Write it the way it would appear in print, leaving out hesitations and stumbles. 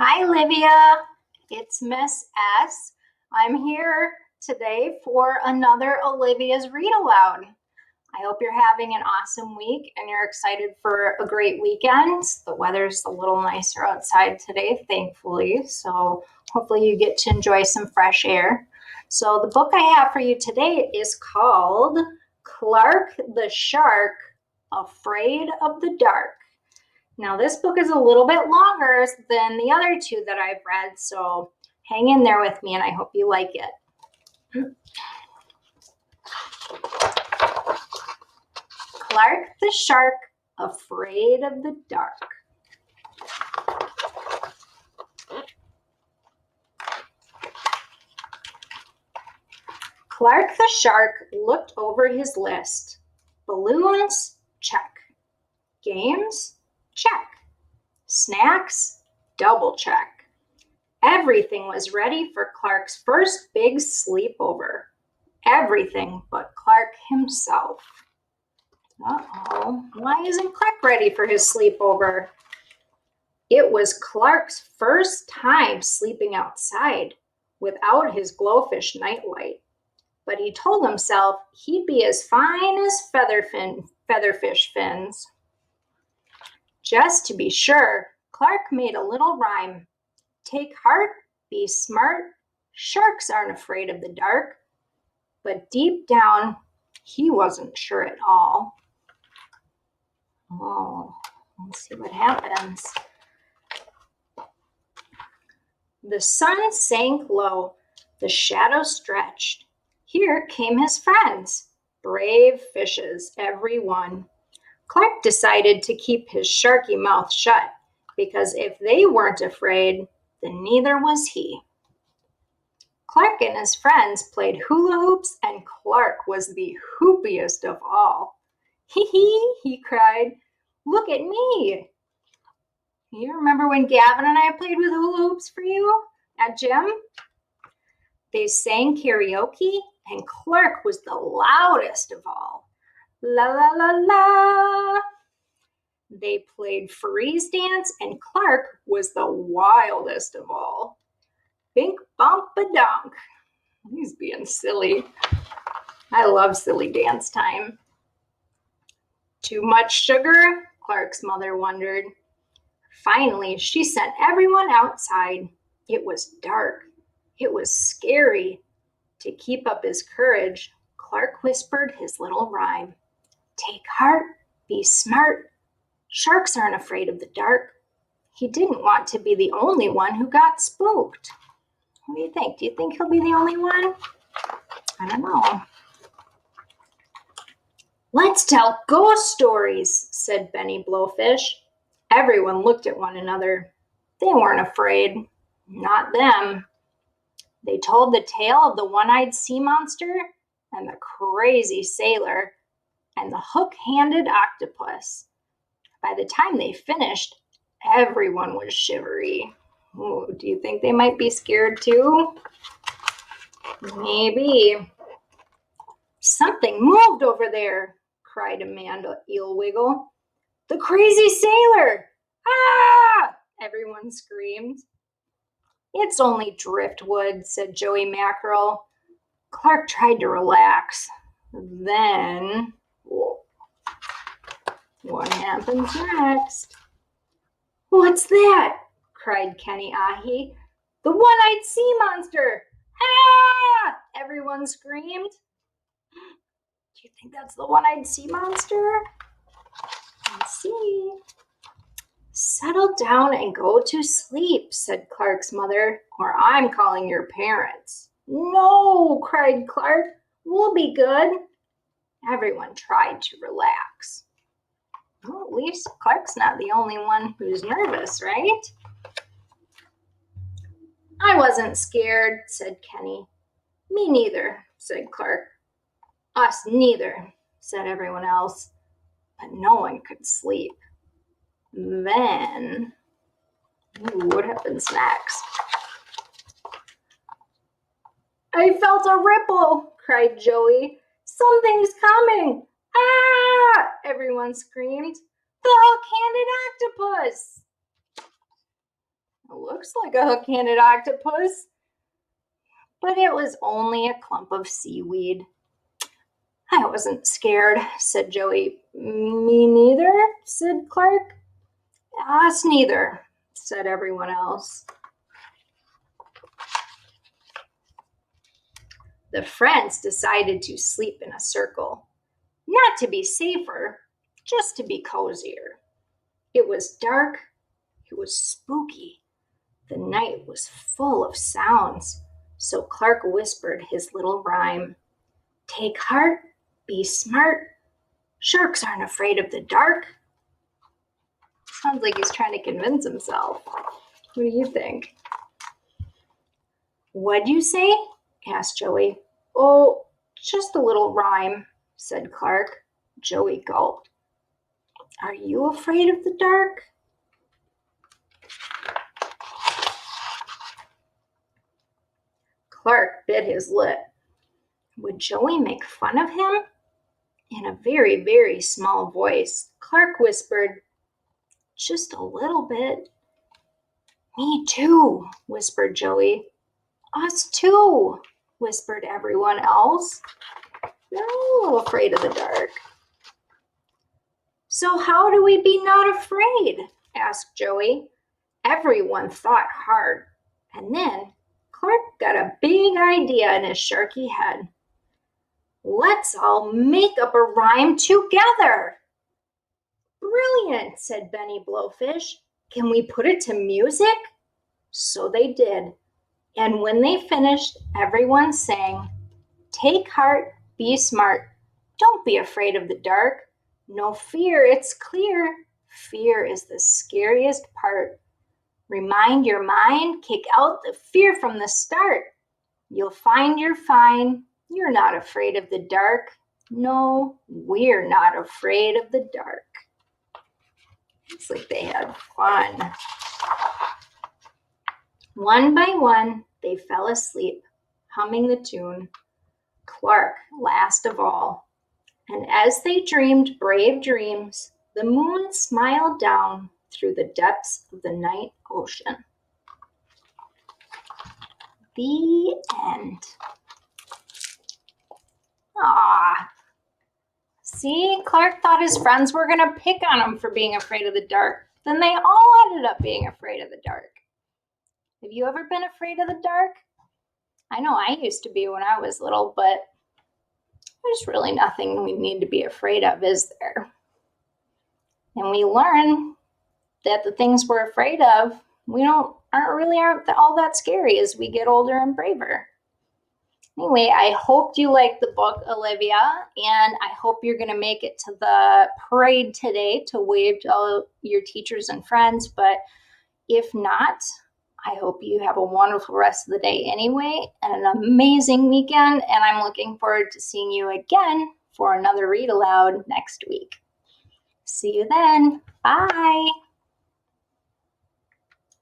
Hi, Olivia. It's Miss S. I'm here today for another Olivia's Read Aloud. I hope you're having an awesome week and you're excited for a great weekend. The weather's a little nicer outside today, thankfully, so hopefully you get to enjoy some fresh air. So the book I have for you today is called Clark the Shark, Afraid of the Dark. Now, this book is a little bit longer than the other two that I've read, so hang in there with me and I hope you like it. Clark the Shark, Afraid of the Dark. Clark the Shark looked over his list. Balloons? Check. Games? Check. Snacks? Double check. Everything was ready for Clark's first big sleepover. Everything but Clark himself. Uh-oh, why isn't Clark ready for his sleepover? It was Clark's first time sleeping outside without his glowfish nightlight. But he told himself he'd be as fine as featherfish fins. Just to be sure, Clark made a little rhyme. Take heart, be smart, sharks aren't afraid of the dark. But deep down, he wasn't sure at all. Oh, let's see what happens. The sun sank low, the shadows stretched. Here came his friends, brave fishes, every one. Clark decided to keep his sharky mouth shut, because if they weren't afraid, then neither was he. Clark and his friends played hula hoops, and Clark was the hoopiest of all. Hee hee, he cried, look at me. You remember when Gavin and I played with hula hoops for you at gym? They sang karaoke, and Clark was the loudest of all. La la la la. They played freeze dance, and Clark was the wildest of all. Bink bump a donk. He's being silly. I love silly dance time. Too much sugar? Clark's mother wondered. Finally, she sent everyone outside. It was dark. It was scary. To keep up his courage, Clark whispered his little rhyme. Take heart, be smart. Sharks aren't afraid of the dark. He didn't want to be the only one who got spooked. What do you think? Do you think he'll be the only one? I don't know. Let's tell ghost stories, said Benny Blowfish. Everyone looked at one another. They weren't afraid. Not them. They told the tale of the one-eyed sea monster and the crazy sailor and the hook-handed octopus. By the time they finished, everyone was shivery. Ooh, do you think they might be scared too? Maybe. Something moved over there, cried Amanda Eelwiggle. The crazy sailor! Ah! Everyone screamed. It's only driftwood, said Joey Mackerel. Clark tried to relax. Then, what happens next? What's that? Cried Kenny Ahi. The one-eyed sea monster! Ah! Everyone screamed. Do you think that's the one-eyed sea monster? Let's see. Settle down and go to sleep, said Clark's mother, or I'm calling your parents. No, cried Clark. We'll be good. Everyone tried to relax. Well, at least Clark's not the only one who's nervous, right? I wasn't scared, said Kenny. Me neither, said Clark. Us neither, said everyone else. But no one could sleep. Then, what happens next? I felt a ripple, cried Joey. Something's coming. Ah! Everyone screamed. The hook-handed octopus. It looks like a hook-handed octopus. But it was only a clump of seaweed. I wasn't scared, said Joey. Me neither, said Clark. Us neither, said everyone else. The friends decided to sleep in a circle, not to be safer, just to be cozier. It was dark, it was spooky. The night was full of sounds, so Clark whispered his little rhyme. Take heart, be smart. Sharks aren't afraid of the dark. Sounds like he's trying to convince himself. What do you think? What'd you say? Asked Joey. Oh, just a little rhyme, said Clark. Joey gulped. Are you afraid of the dark? Clark bit his lip. Would Joey make fun of him? In a very, very small voice, Clark whispered, just a little bit. Me too, whispered Joey. Us too, whispered everyone else. They're all a little afraid of the dark. So how do we be not afraid? Asked Joey. Everyone thought hard, and then Clark got a big idea in his sharky head. Let's all make up a rhyme together. Brilliant, said Benny Blowfish. Can we put it to music? So they did. And when they finished, everyone sang, take heart, be smart. Don't be afraid of the dark. No fear, it's clear. Fear is the scariest part. Remind your mind, kick out the fear from the start. You'll find you're fine. You're not afraid of the dark. No, we're not afraid of the dark. Looks like they had fun. One by one, they fell asleep, humming the tune, Clark last of all. And as they dreamed brave dreams, the moon smiled down through the depths of the night ocean. The end. Ah, see, Clark thought his friends were going to pick on him for being afraid of the dark. Then they all ended up being afraid of the dark. Have you ever been afraid of the dark? I know I used to be when I was little, but there's really nothing we need to be afraid of, is there? And we learn that the things we're afraid of, aren't all that scary as we get older and braver. Anyway, I hope you liked the book, Olivia, and I hope you're going to make it to the parade today to wave to all your teachers and friends. But if not, I hope you have a wonderful rest of the day anyway, and an amazing weekend. And I'm looking forward to seeing you again for another Read Aloud next week. See you then. Bye.